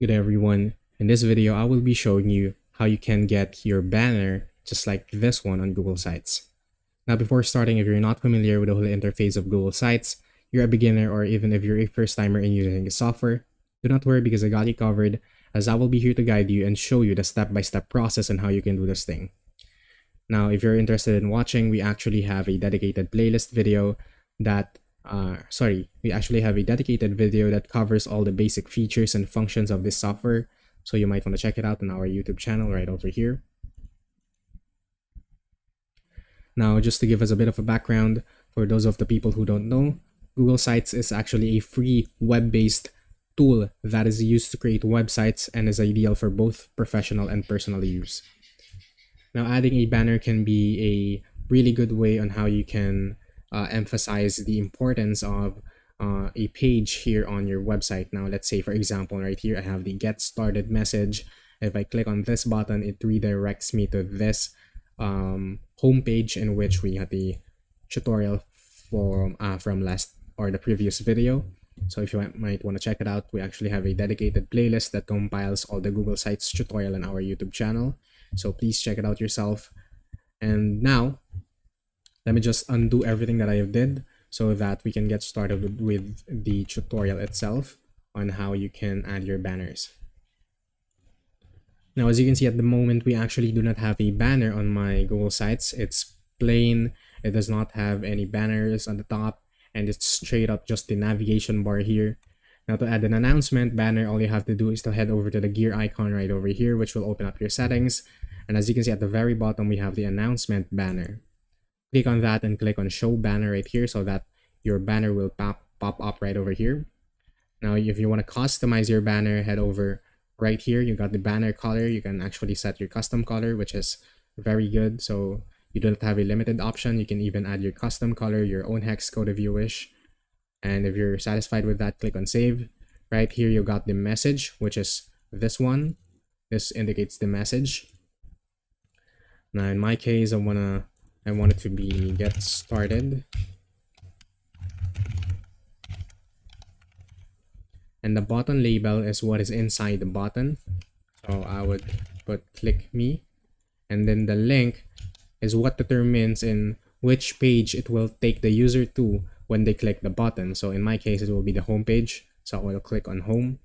Good day everyone. In this video, I will be showing you how you can get your banner just like this one on Google Sites. Now before starting, if you're not familiar with the whole interface of Google Sites, you're a beginner or even if you're a first timer in using the software, do not worry because I got you covered as I will be here to guide you and show you the step-by-step process and how you can do this thing. Now if you're interested in watching, we actually have a dedicated playlist video that we actually have a dedicated video that covers all the basic features and functions of this software. So you might want to check it out on our YouTube channel right over here. Now, just to give us a bit of a background, for those of the people who don't know, Google Sites is actually a free web-based tool that is used to create websites and is ideal for both professional and personal use. Now, adding a banner can be a really good way on how you can emphasize the importance of a page here on your website. Now, let's say, for example, right here, I have the Get Started message. If I click on this button, it redirects me to this homepage in which we had the tutorial from the previous video. So if you might want to check it out, we actually have a dedicated playlist that compiles all the Google Sites tutorial on our YouTube channel. So please check it out yourself. And now, let me just undo everything that I did so that we can get started with the tutorial itself on how you can add your banners. Now, as you can see at the moment, we actually do not have a banner on my Google Sites. It's plain, it does not have any banners on the top, and it's straight up just the navigation bar here. Now, to add an announcement banner, all you have to do is to head over to the gear icon right over here, which will open up your settings. And as you can see at the very bottom, we have the announcement banner. Click on that and click on show banner right here so that your banner will pop up right over here. Now, if you want to customize your banner, head over right here. You got the banner color. You can actually set your custom color, which is very good. So you don't have a limited option. You can even add your custom color, your own hex code if you wish. And if you're satisfied with that, click on save. Right here, you got the message, which is this one. This indicates the message. Now, in my case, I want it to be get started. And the button label is what is inside the button. So I would put click me. And then the link is what determines in which page it will take the user to when they click the button. So in my case, it will be the home page. So I will click on home.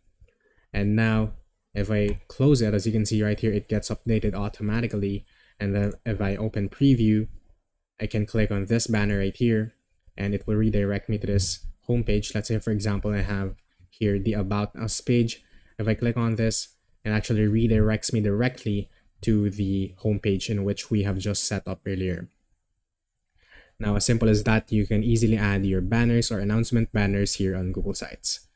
And now if I close it, as you can see right here, it gets updated automatically. And then if I open preview, I can click on this banner right here and it will redirect me to this homepage. Let's say, for example, I have here the About Us page. If I click on this, it actually redirects me directly to the homepage in which we have just set up earlier. Now, as simple as that, you can easily add your banners or announcement banners here on Google Sites.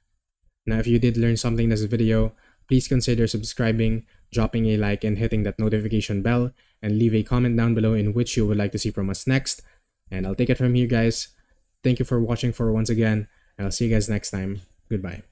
Now, if you did learn something in this video, please consider subscribing, dropping a like, and hitting that notification bell, and leave a comment down below in which you would like to see from us next. And I'll take it from here, guys. Thank you for watching once again, and I'll see you guys next time. Goodbye.